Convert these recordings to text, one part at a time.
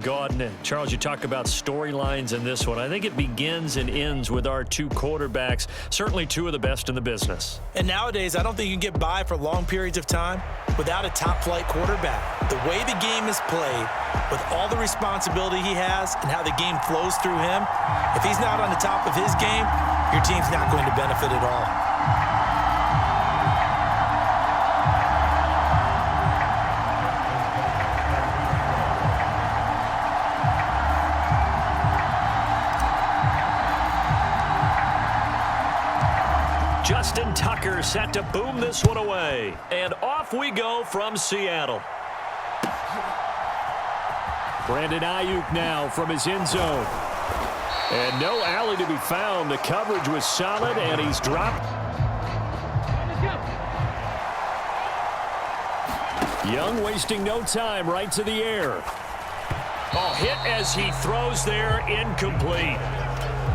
Gordon and Charles, you talk about storylines in this one. I think it begins and ends with our two quarterbacks, certainly two of the best in the business. And nowadays, I don't think you can get by for long periods of time without a top-flight quarterback. The way the game is played, with all the responsibility he has and how the game flows through him, if he's not on the top of his game, your team's not going to benefit at all. Justin Tucker set to boom this one away. And off we go from Seattle. Brandon Ayuk now from his end zone. And no alley to be found. The coverage was solid, and he's dropped. Young wasting no time, right to the air. Oh, hit as he throws there, incomplete.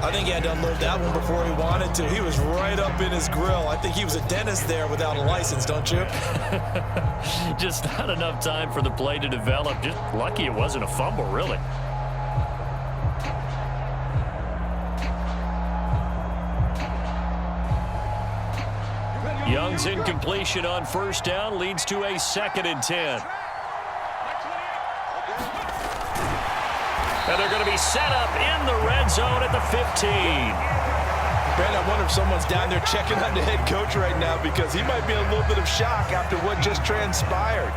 I think he had to unload that one before he wanted to. He was right up in his grill. I think he was a dentist there without a license, don't you? Just not enough time for the play to develop. Just lucky it wasn't a fumble, really. Young's incompletion on first down leads to a 2nd and 10. And they're going to be set up in the red zone at the 15. Brandon, I wonder if someone's down there checking on the head coach right now because he might be in a little bit of shock after what just transpired.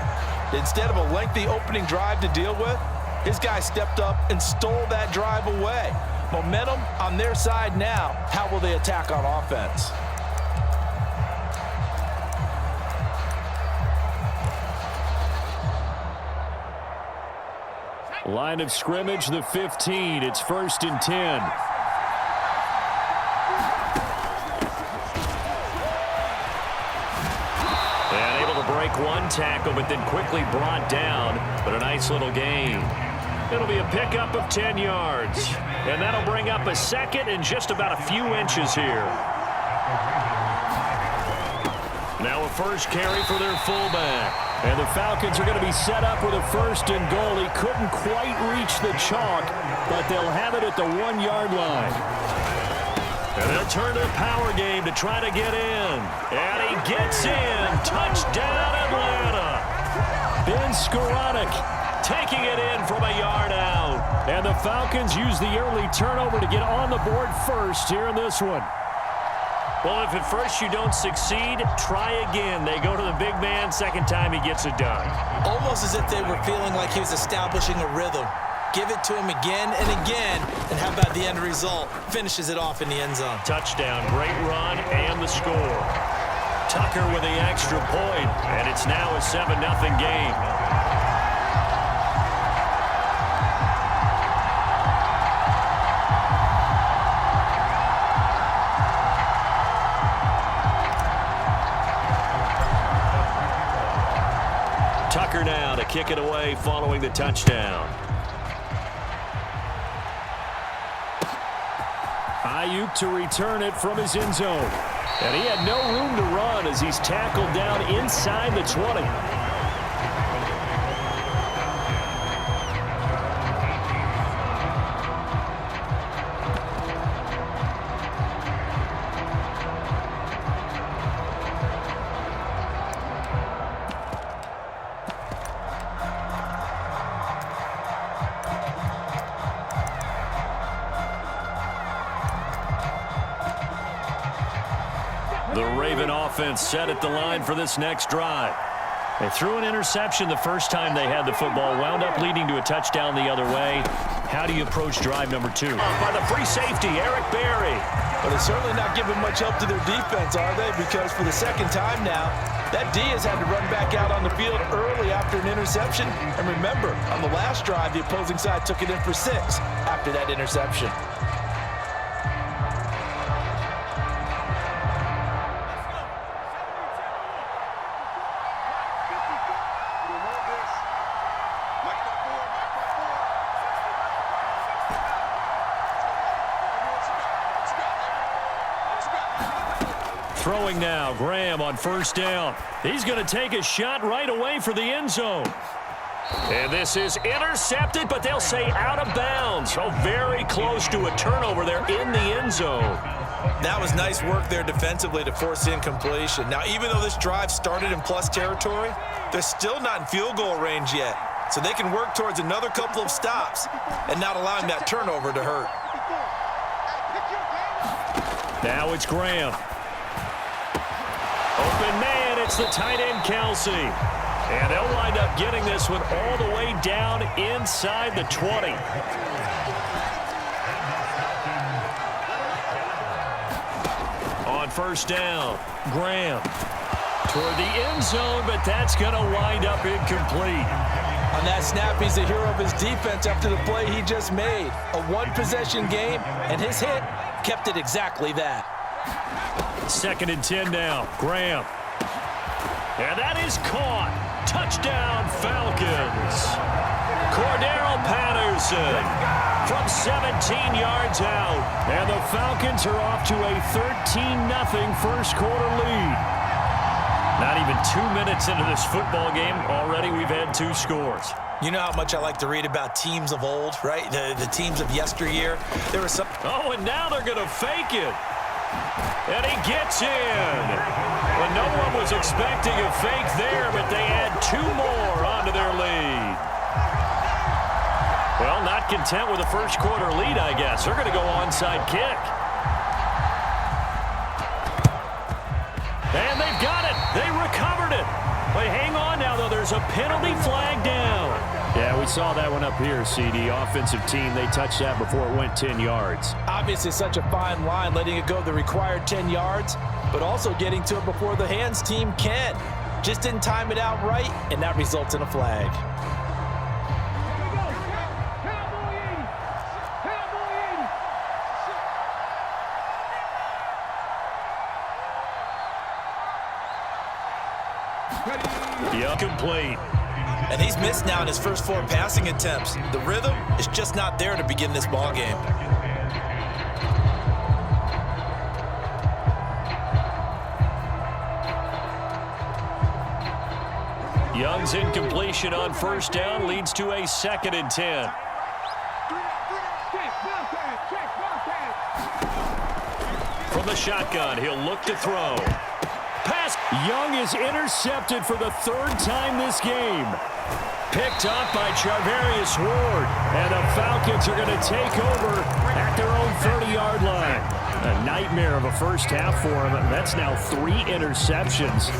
Instead of a lengthy opening drive to deal with, his guy stepped up and stole that drive away. Momentum on their side now. How will they attack on offense? Line of scrimmage, the 15. It's 1st and 10. And able to break one tackle, but then quickly brought down. But a nice little gain. It'll be a pickup of 10 yards. And that'll bring up a 2nd and just about a few inches here. Now a first carry for their fullback. And the Falcons are going to be set up with a 1st and goal. He couldn't quite reach the chalk, but they'll have it at the 1-yard line. And they'll turn to the power game to try to get in. And he gets in. Touchdown, Atlanta. Ben Skoranek taking it in from a yard out. And the Falcons use the early turnover to get on the board first here in this one. Well, if at first you don't succeed, try again. They go to the big man. Second time he gets it done. Almost as if they were feeling like he was establishing a rhythm. Give it to him again and again. And how about the end result? Finishes it off in the end zone. Touchdown, great run, and the score. Tucker with the extra point, and it's now a 7-0 game. Tucker now to kick it away following the touchdown. Ayuk to return it from his end zone. And he had no room to run as he's tackled down inside the 20. The Raven offense set at the line for this next drive. They threw an interception the first time they had the football, wound up leading to a touchdown the other way. How do you approach drive number 2? By the free safety, Eric Berry. But it's certainly not giving much help to their defense, are they? Because for the second time now, that D has had to run back out on the field early after an interception. And remember, on the last drive, the opposing side took it in for 6 after that interception. Throwing now, Graham on first down. He's going to take a shot right away for the end zone. And this is intercepted, but they'll say out of bounds. So very close to a turnover there in the end zone. That was nice work there defensively to force the incompletion. Now, even though this drive started in plus territory, they're still not in field goal range yet. So they can work towards another couple of stops and not allowing that turnover to hurt. Now it's Graham. Open man, it's the tight end Kelsey. And they'll wind up getting this one all the way down inside the 20. On first down, Graham toward the end zone, but that's going to wind up incomplete. On that snap, he's the hero of his defense after the play he just made. A one-possession game, and his hit kept it exactly that. 2nd and 10 now, Graham. And that is caught. Touchdown, Falcons. Cordero Patterson from 17 yards out. And the Falcons are off to a 13-0 first quarter lead. Not even 2 minutes into this football game, already we've had 2 scores. You know how much I like to read about teams of old, right? The teams of yesteryear. There was some... Oh, and now they're going to fake it. And he gets in. Well, no one was expecting a fake there, but they add 2 more onto their lead. Well, not content with a first quarter lead, I guess. They're going to go onside kick. And they've got it. They recovered it. But hang on now, though. There's a penalty flag down. Yeah, we saw that one up here, CD. Offensive team, they touched that before it went 10 yards. Obviously such a fine line, letting it go the required 10 yards, but also getting to it before the hands team can. Just didn't time it out right, and that results in a flag. Complete. And he's missed now in his first 4 passing attempts. The rhythm is just not there to begin this ball game. Young's incompletion on first down leads to a 2nd and 10. From the shotgun, he'll look to throw. Pass. Young is intercepted for the 3rd time this game. Picked up by Charvarius Ward. And the Falcons are going to take over at their own 30-yard line. A nightmare of a first half for him. That's now 3 interceptions.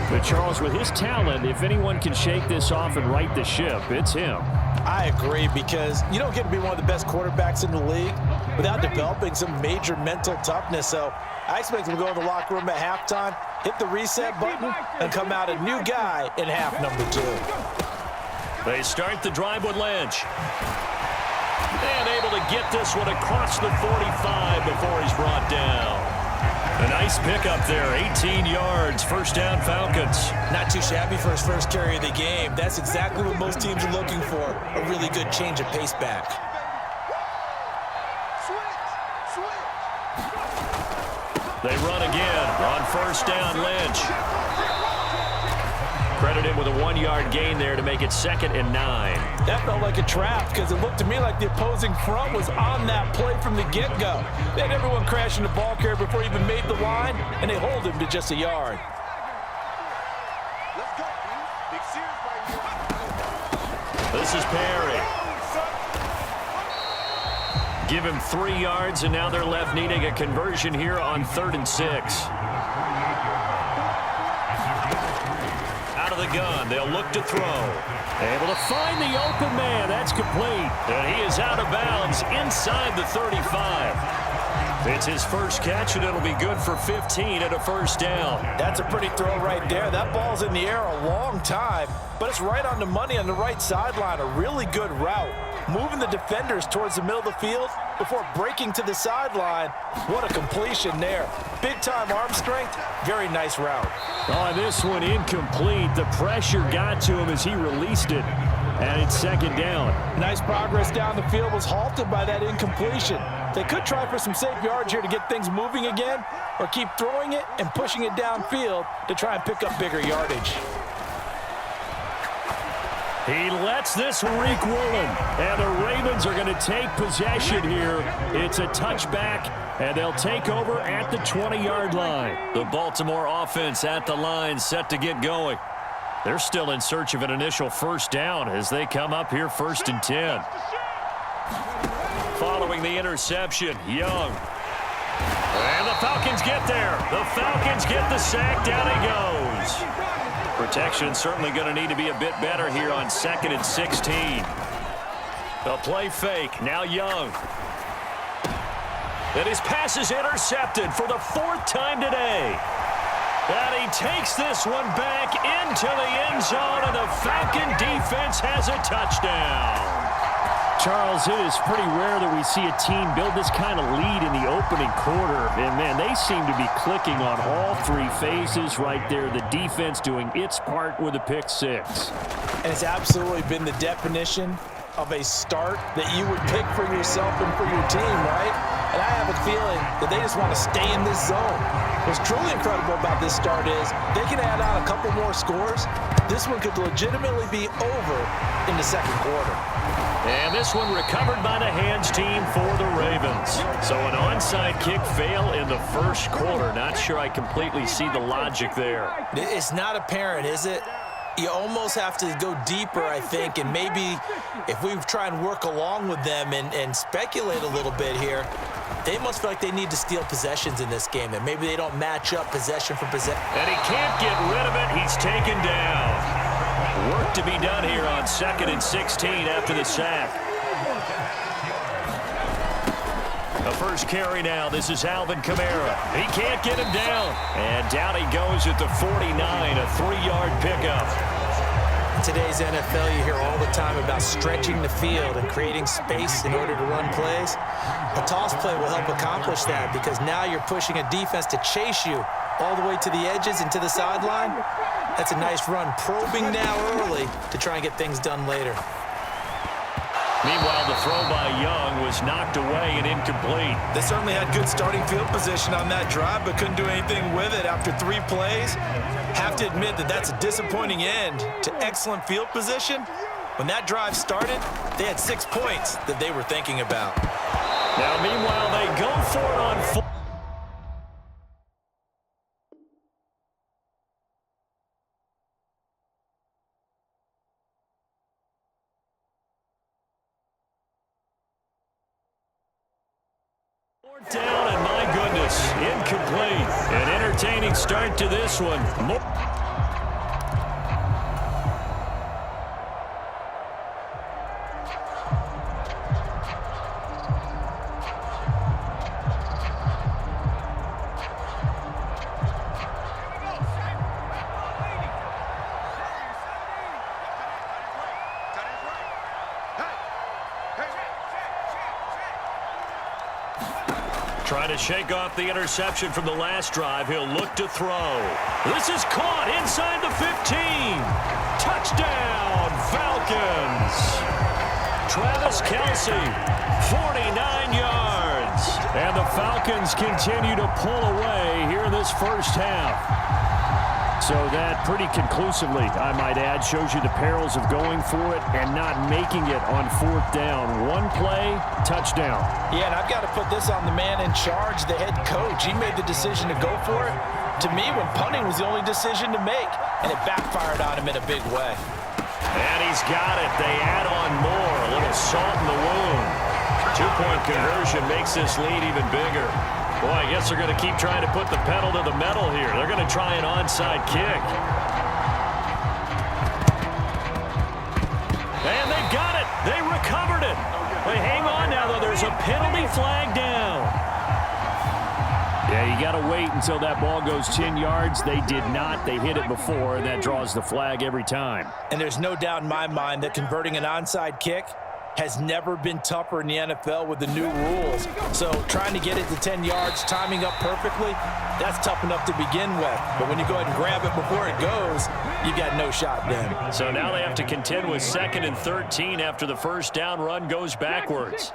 But Charles, with his talent, if anyone can shake this off and right the ship, it's him. I agree, because you don't get to be one of the best quarterbacks in the league without developing some major mental toughness. So I expect him to go in the locker room at halftime, hit the reset button, and come out a new guy in half number 2. They start the drive with Lynch. And able to get this one across the 45 before he's brought down. A nice pickup there, 18 yards, first down Falcons. Not too shabby for his first carry of the game. That's exactly what most teams are looking for, a really good change of pace back. They run again on first down, Lynch. Credit him with a 1-yard gain there to make it 2nd and 9. That felt like a trap, because it looked to me like the opposing front was on that play from the get-go. They had everyone crashing the ball carrier before he even made the line, and they hold him to just a yard. This is Perry. Give him 3 yards, and now they're left needing a conversion here on 3rd and 6. Out of the gun, they'll look to throw. Able to find the open man. That's complete. And he is out of bounds inside the 35. It's his first catch, and it'll be good for 15 at a first down. That's a pretty throw right there. That ball's in the air a long time, but it's right on the money on the right sideline. A really good route. Moving the defenders towards the middle of the field before breaking to the sideline. What a completion there. Big-time arm strength. Very nice route. Oh, this one incomplete. The pressure got to him as he released it. And it's 2nd down. Nice progress down the field was halted by that incompletion. They could try for some safe yards here to get things moving again, or keep throwing it and pushing it downfield to try and pick up bigger yardage. He lets this wreak woolen, and the Ravens are going to take possession here. It's a touchback, and they'll take over at the 20-yard line. The Baltimore offense at the line, set to get going. They're still in search of an initial first down as they come up here 1st and 10. Following the interception, Young. And the Falcons get there. The Falcons get the sack. Down he goes. Protection certainly going to need to be a bit better here on 2nd and 16. The play fake. Now Young. And his pass is intercepted for the 4th time today. And he takes this one back into the end zone, and the Falcon defense has a touchdown. Charles, it is pretty rare that we see a team build this kind of lead in the opening quarter. And, man, they seem to be clicking on all 3 phases right there. The defense doing its part with a pick 6. And it's absolutely been the definition of a start that you would pick for yourself and for your team, right? And I have a feeling that they just want to stay in this zone. What's truly incredible about this start is they can add on a couple more scores. This one could legitimately be over in the 2nd quarter. And this one recovered by the hands team for the Ravens. So an onside kick fail in the 1st quarter. Not sure I completely see the logic there. It's not apparent, is it? You almost have to go deeper, I think, and maybe if we try and work along with them and speculate a little bit here, they must feel like they need to steal possessions in this game, and maybe they don't match up possession for possession. And he can't get rid of it. He's taken down. Work to be done here on 2nd and 16 after the sack. The first carry now. This is Alvin Kamara. He can't get him down. And down he goes at the 49, a 3-yard pickup. In today's NFL, you hear all the time about stretching the field and creating space in order to run plays. A toss play will help accomplish that because now you're pushing a defense to chase you all the way to the edges and to the sideline. That's a nice run, probing now early to try and get things done later. Meanwhile, the throw by Young was knocked away and incomplete. They certainly had good starting field position on that drive, but couldn't do anything with it after 3 plays. Have to admit that that's a disappointing end to excellent field position. When that drive started, they had 6 points that they were thinking about. Now, meanwhile, they go for it on 4. Down, and my goodness, incomplete. An entertaining start to this one. Trying to shake off the interception from the last drive. He'll look to throw. This is caught inside the 15. Touchdown, Falcons. Travis Kelce, 49 yards. And the Falcons continue to pull away here in this first half. So that pretty conclusively, I might add, shows you the perils of going for it and not making it on 4th down. 1 play, touchdown. Yeah, and I've got to put this on the man in charge, the head coach. He made the decision to go for it. To me, when punting was the only decision to make, and it backfired on him in a big way. And he's got it. They add on more. A little salt in the wound. 2-point conversion makes this lead even bigger. Boy, I guess they're going to keep trying to put the pedal to the metal here. They're going to try an onside kick. And they got it. They recovered it. But hang on now, though. There's a penalty flag down. Yeah, you got to wait until that ball goes 10 yards. They did not. They hit it before, and that draws the flag every time. And there's no doubt in my mind that converting an onside kick has never been tougher in the NFL with the new rules. So trying to get it to 10 yards, timing up perfectly, that's tough enough to begin with. But when you go ahead and grab it before it goes, you got no shot then. So now they have to contend with 2nd and 13 after the first down run goes backwards.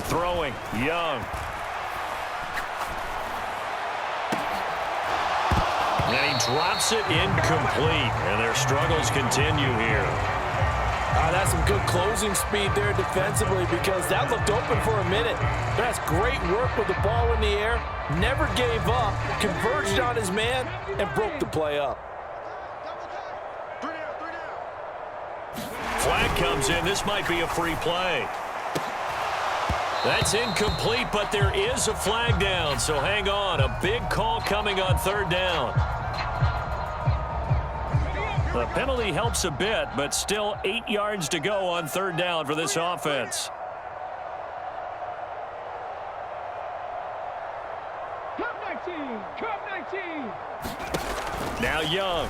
Throwing, Young. And he drops it incomplete. And their struggles continue here. That's some good closing speed there defensively because that looked open for a minute. That's great work with the ball in the air. Never gave up, converged on his man, and broke the play up. Flag comes in. This might be a free play. That's incomplete, but there is a flag down, so hang on. A big call coming on third down. The penalty helps a bit, but still 8 yards to go on third down for this offense. Now Young.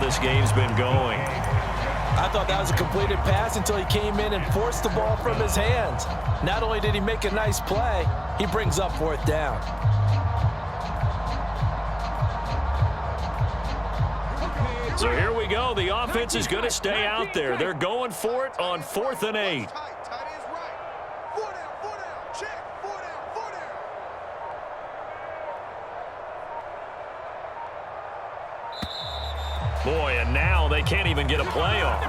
This game's been going. I thought that was a completed pass until he came in and forced the ball from his hands. Not only did he make a nice play, he brings up fourth down. So here we go. The offense is going to stay out there. They're going for it on 4th and 8. Boy, and now they can't even get a play off.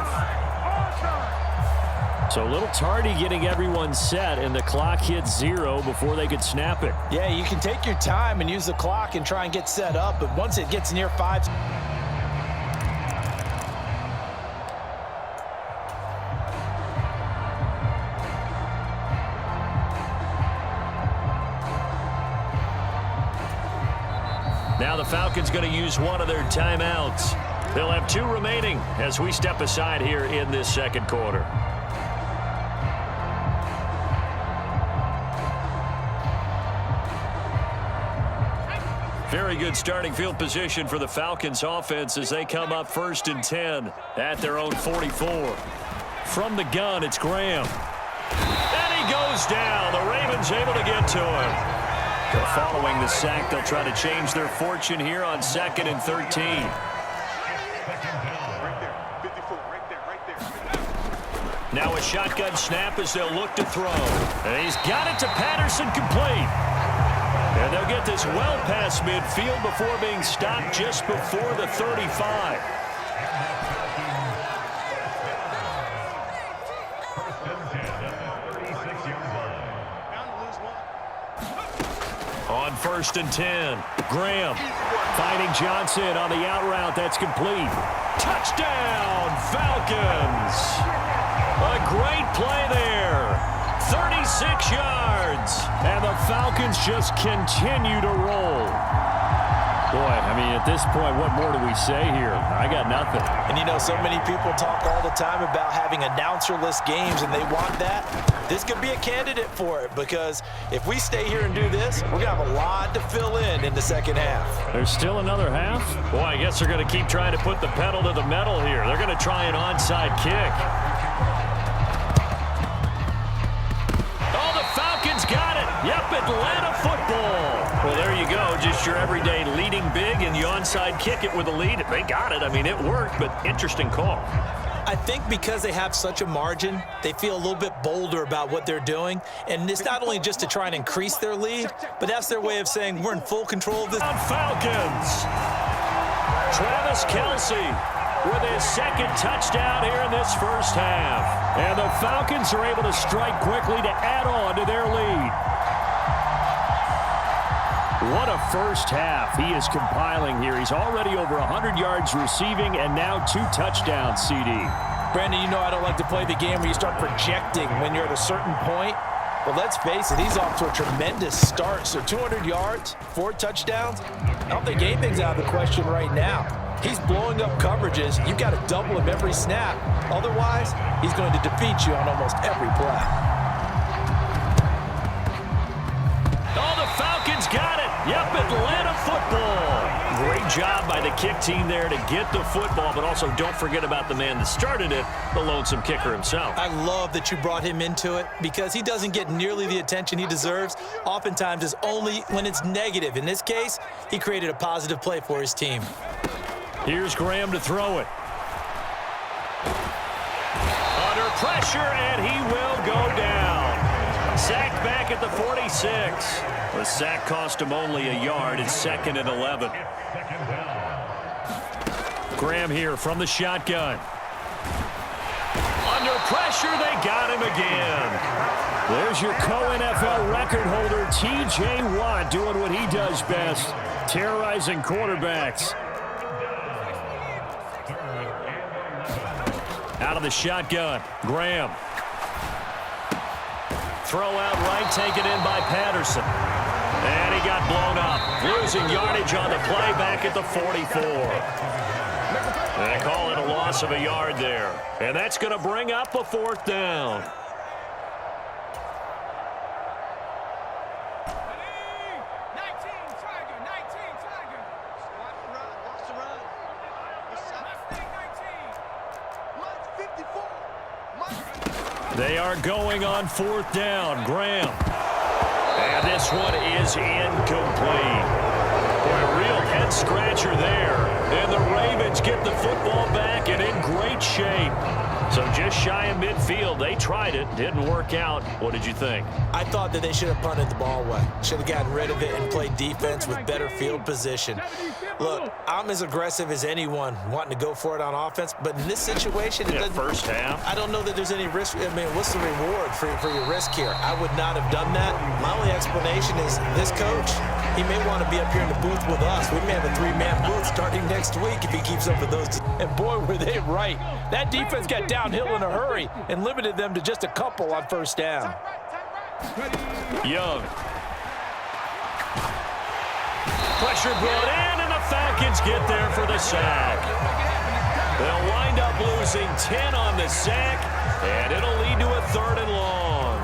So a little tardy getting everyone set, and the clock hits 0 before they could snap it. Yeah, you can take your time and use the clock and try and get set up, but once it gets near 5... Now the Falcons going to use one of their timeouts. They'll have 2 remaining as we step aside here in this second quarter. Very good starting field position for the Falcons offense as they come up 1st and 10 at their own 44. From the gun, it's Graham. And he goes down. The Ravens able to get to him. Following the sack, they'll try to change their fortune here on 2nd and 13. Now a shotgun snap as they'll look to throw. And he's got it to Patterson, complete. And they'll get this well past midfield before being stopped just before the 35. On 1st and 10, Graham finding Johnson on the out route. That's complete. Touchdown, Falcons. A great play there. 36 yards. And the Falcons just continue to roll. Boy, I mean, at this point, what more do we say here? I got nothing. And you know, so many people talk all the time about having announcer-less games, and they want that. This could be a candidate for it, because if we stay here and do this, we're going to have a lot to fill in the second half. There's still another half? Boy, I guess they're going to keep trying to put the pedal to the metal here. They're going to try an onside kick. Oh, the Falcons got it. Yep, Atlanta football. Well, there you go. Just your everyday leading big, and you onside kick it with a lead. They got it. I mean, it worked, but interesting call. I think because they have such a margin, they feel a little bit bolder about what they're doing. And it's not only just to try and increase their lead, but that's their way of saying we're in full control of this. Falcons. Travis Kelce with his 2nd touchdown here in this first half. And the Falcons are able to strike quickly to add on to their lead. What a first half he is compiling here. He's already over 100 yards receiving and now 2 touchdowns, CD. Brandon, you know I don't like to play the game where you start projecting when you're at a certain point. But let's face it, he's off to a tremendous start. So 200 yards, 4 touchdowns. I don't think anything's out of the question right now. He's blowing up coverages. You've got to double him every snap. Otherwise, he's going to defeat you on almost every play. Oh, the Falcons got it. Yep, Atlanta football. Great job by the kick team there to get the football, but also don't forget about the man that started it, the lonesome kicker himself. I love that you brought him into it because he doesn't get nearly the attention he deserves. Oftentimes, it's only when it's negative. In this case, he created a positive play for his team. Here's Graham to throw it. Under pressure, and he will go down. sacked back at the 46. The sack cost him only a yard. It's 2nd and 11. Graham here from the shotgun. Under pressure, they got him again. There's your co-NFL record holder, T.J. Watt, doing what he does best, terrorizing quarterbacks. Out of the shotgun, Graham. Throw out right, taken in by Patterson. And he got blown up, losing yardage on the play back at the 44. They call it a loss of a yard there. And that's going to bring up a 4th down. They are going on 4th down. Graham. And this one is incomplete. Boy, a real head-scratcher there. And the Ravens get the football back and in great shape. So just shy of midfield. They tried it. Didn't work out. What did you think? I thought that they should have punted the ball away. Should have gotten rid of it and played defense with better field position. Look, I'm as aggressive as anyone wanting to go for it on offense, but in this situation, it doesn't. First half. I don't know that there's any risk. I mean, what's the reward for your risk here? I would not have done that. My only explanation is this coach, he may want to be up here in the booth with us. We may have a 3-man booth starting next week if he keeps up with those. And boy, were they right. That defense got downhill in a hurry and limited them to just a couple on first down. Young. Pressure brought in, and the Falcons get there for the sack. They'll wind up losing 10 on the sack, and it'll lead to a 3rd and long.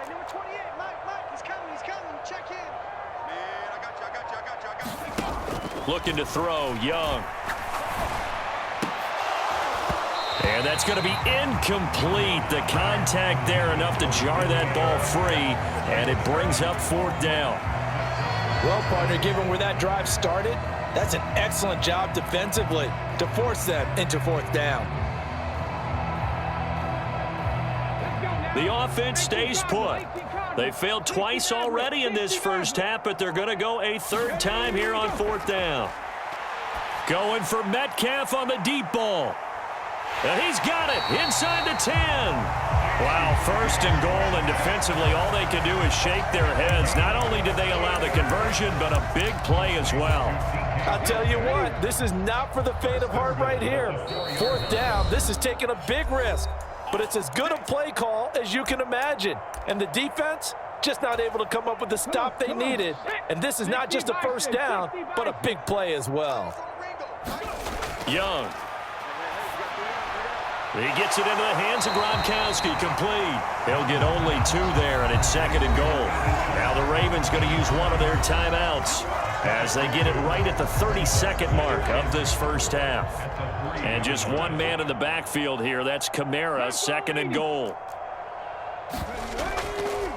Number 28, Mike, he's coming, check in. Man, I got you. Looking to throw, Young. And that's going to be incomplete. The contact there enough to jar that ball free, and it brings up 4th down. Well, partner, given where that drive started, that's an excellent job defensively to force them into 4th down. The offense stays put. They failed twice already in this first half, but they're going to go a 3rd time here on 4th down. Going for Metcalf on the deep ball. And he's got it inside the 10. Wow, 1st and goal, and defensively all they can do is shake their heads. Not only did they allow the conversion, but a big play as well. I'll tell you what, this is not for the faint of heart right here. 4th down, this is taking a big risk. But it's as good a play call as you can imagine. And the defense, just not able to come up with the stop they needed. And this is not just a 1st down, but a big play as well. Young. He gets it into the hands of Gronkowski, complete. He'll get only 2 there, and it's 2nd and goal. Now the Ravens going to use one of their timeouts as they get it right at the 32nd mark of this first half. And just one man in the backfield here. That's Kamara, 2nd and goal.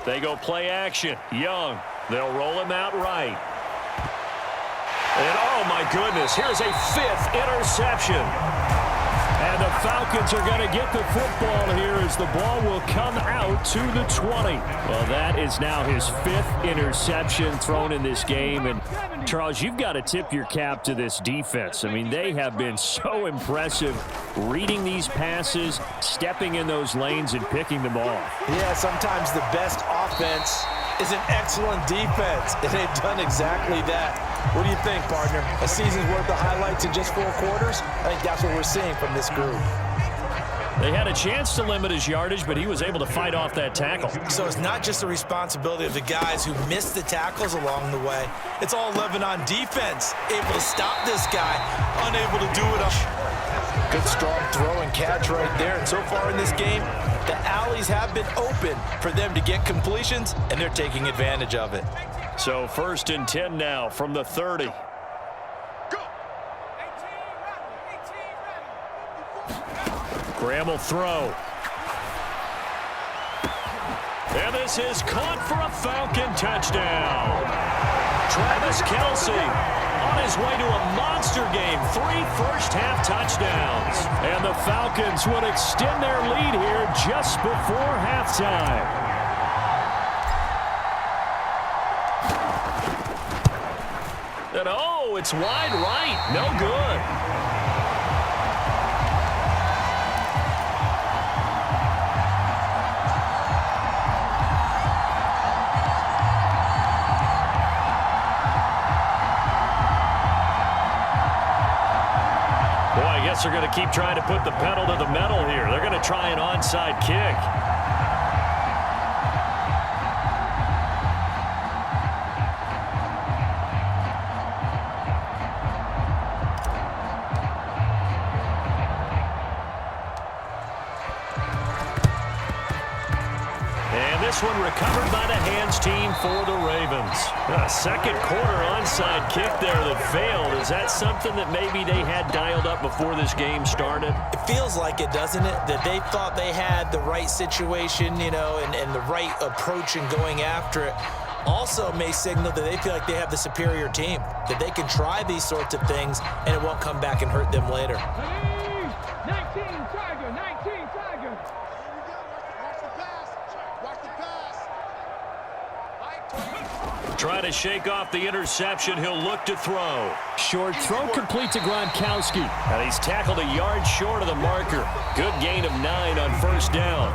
They go play action. Young. They'll roll him out right. And oh my goodness, here's a 5th interception. And the Falcons are going to get the football here as the ball will come out to the 20. Well, that is now his 5th interception thrown in this game. And, Charles, you've got to tip your cap to this defense. I mean, they have been so impressive reading these passes, stepping in those lanes, and picking them off. Yeah, sometimes the best offense is an excellent defense, and they've done exactly that. What do you think, partner? A season's worth of highlights in just 4 quarters? I think that's what we're seeing from this group. They had a chance to limit his yardage, but he was able to fight off that tackle. So it's not just the responsibility of the guys who missed the tackles along the way. It's all living on defense, able to stop this guy, unable to do it. Good strong throw and catch right there. And so far in this game, the alleys have been open for them to get completions, and they're taking advantage of it. So 1st and 10 now from the 30. Graham will throw. And this is caught for a Falcon touchdown. Travis Kelce on his way to a monster game. 3 first-half touchdowns. And the Falcons would extend their lead here just before halftime. And oh, it's wide right. No good. I guess they're going to keep trying to put the pedal to the metal here. They're going to try an onside kick. And this one recovered by the hands team for the Ravens. A second quarter onside kick there that failed. Is that something that maybe they had dialed up before this game started? It feels like it, doesn't it? That they thought they had the right situation, you know, and the right approach in going after it. Also may signal that they feel like they have the superior team, that they can try these sorts of things and it won't come back and hurt them later. 19 Tiger, 19 Tiger. Trying to shake off the interception. He'll look to throw. Short throw complete to Gronkowski. And he's tackled a yard short of the marker. Good gain of 9 on first down.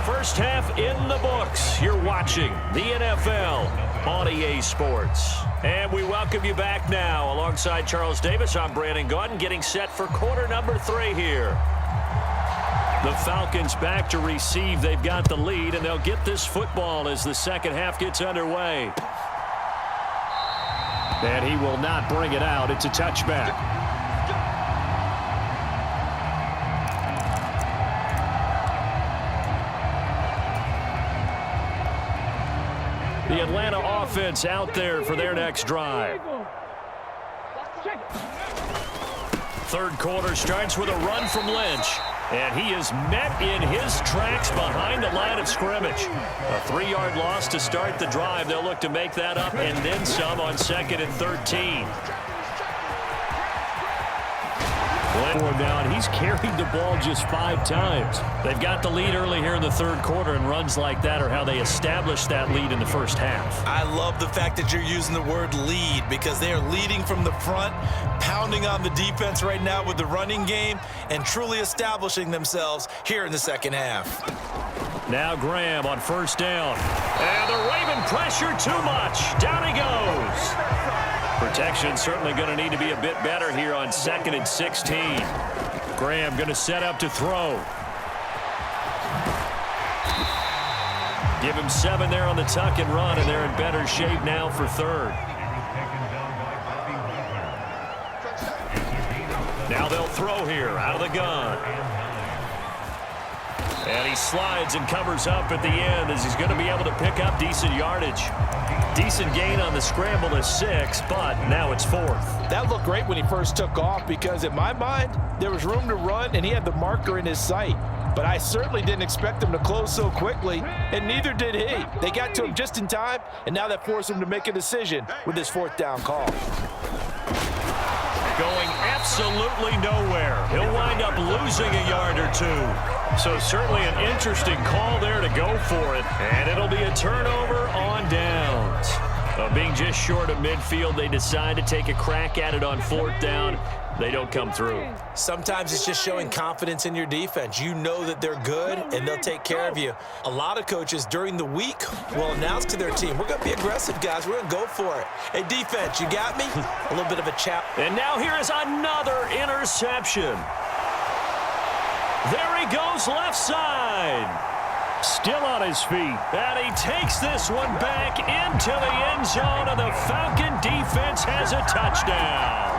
First half in the books. You're watching the NFL on EA Sports. And we welcome you back now. Alongside Charles Davis, I'm Brandon Gaudin, getting set for quarter number 3 here. The Falcons back to receive. They've got the lead, and they'll get this football as the second half gets underway. And he will not bring it out. It's a touchback. The Atlanta offense out there for their next drive. Third quarter starts with a run from Lynch. And he is met in his tracks behind the line of scrimmage. A 3-yard loss to start the drive. They'll look to make that up and then some on 2nd and 13. Down. He's carried the ball just 5 times. They've got the lead early here in the third quarter, and runs like that are how they established that lead in the first half. I love the fact that you're using the word lead because they are leading from the front, pounding on the defense right now with the running game, and truly establishing themselves here in the second half. Now Graham on first down. And the Raven pressure too much. Down he goes. Protection certainly going to need to be a bit better here on 2nd and 16. Graham going to set up to throw. Give him 7 there on the tuck and run, and they're in better shape now for 3rd. Now they'll throw here out of the gun. And he slides and covers up at the end as he's going to be able to pick up decent yardage. Decent gain on the scramble is 6, but now it's 4th. That looked great when he first took off because in my mind, there was room to run and he had the marker in his sight. But I certainly didn't expect him to close so quickly, and neither did he. They got to him just in time, and now that forced him to make a decision with his 4th down call. Going absolutely nowhere. He'll wind up losing a yard or 2. So certainly an interesting call there to go for it. And it'll be a turnover on downs. Being just short of midfield, they decide to take a crack at it on 4th down. They don't come through. Sometimes it's just showing confidence in your defense. You know that they're good, and they'll take care of you. A lot of coaches during the week will announce to their team, we're going to be aggressive, guys. We're going to go for it. Hey, defense, you got me? A little bit of a chap. And now here is another interception. There he goes left side. Still on his feet. And he takes this one back into the end zone, and the Falcon defense has a touchdown.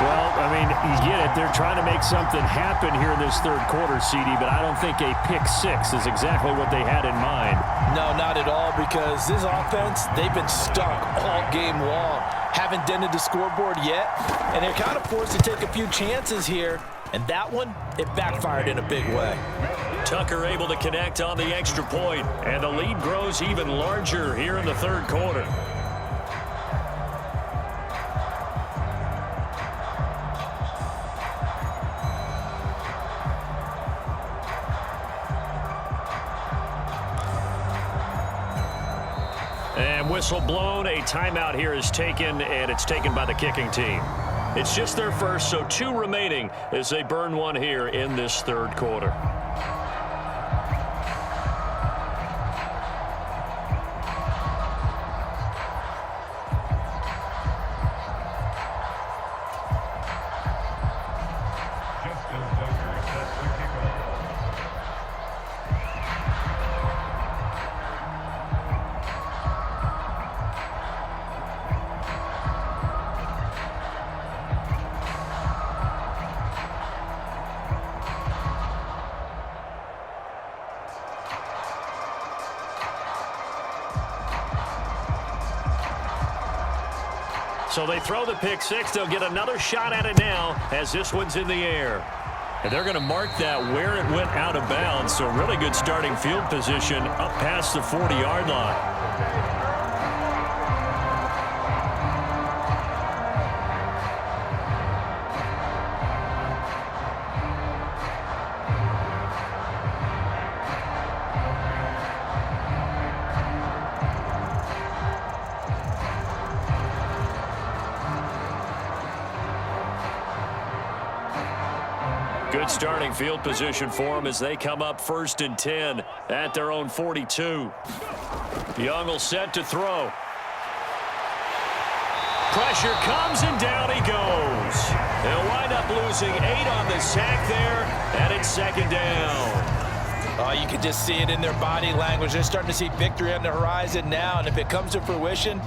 Well, I mean, you get it. They're trying to make something happen here in this third quarter, CD, but I don't think a pick-6 is exactly what they had in mind. No, not at all, because this offense, they've been stuck all game long. Haven't dented the scoreboard yet, and they're kind of forced to take a few chances here, and that one, it backfired in a big way. Tucker able to connect on the extra point, and the lead grows even larger here in the third quarter. And whistle blown. A timeout here is taken, and it's taken by the kicking team. It's just their first, so 2 remaining as they burn one here in this third quarter. So they throw the pick six. They'll get another shot at it now as this one's in the air. And they're going to mark that where it went out of bounds. So really good starting field position up past the 40-yard line. Good starting field position for them as they come up 1st and 10 at their own 42. Young will set to throw. Pressure comes and down he goes. They'll wind up losing 8 on the sack there, and it's 2nd down. Oh, you can just see it in their body language. They're starting to see victory on the horizon now, and if it comes to fruition,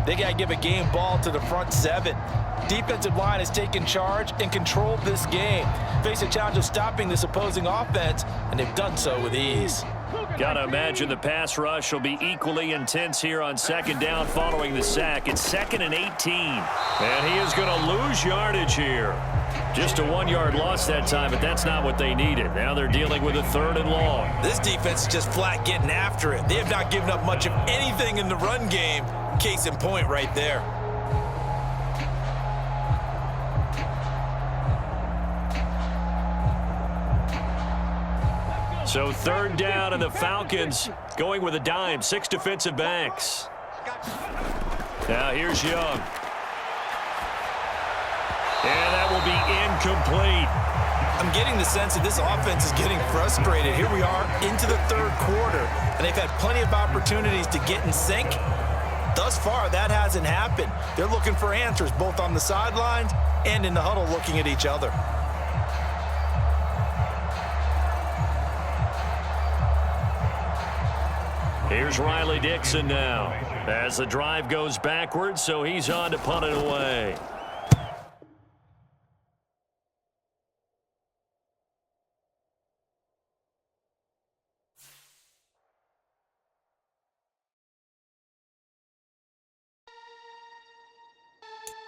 they got to give a game ball to the front 7. Defensive line has taken charge and controlled this game. Face a challenge of stopping this opposing offense, and they've done so with ease. Got to imagine the pass rush will be equally intense here on 2nd down following the sack. It's 2nd and 18. And he is going to lose yardage here. Just a 1-yard loss that time, but that's not what they needed. Now they're dealing with a 3rd and long. This defense is just flat getting after it. They have not given up much of anything in the run game. Case in point right there. So 3rd down, and the Falcons going with a dime. 6 defensive backs. Now here's Young. And that will be incomplete. I'm getting the sense that this offense is getting frustrated. Here we are into the 3rd quarter, and they've had plenty of opportunities to get in sync. Thus far, that hasn't happened. They're looking for answers both on the sidelines and in the huddle looking at each other. Here's Riley Dixon now as the drive goes backwards, so he's on to punt it away.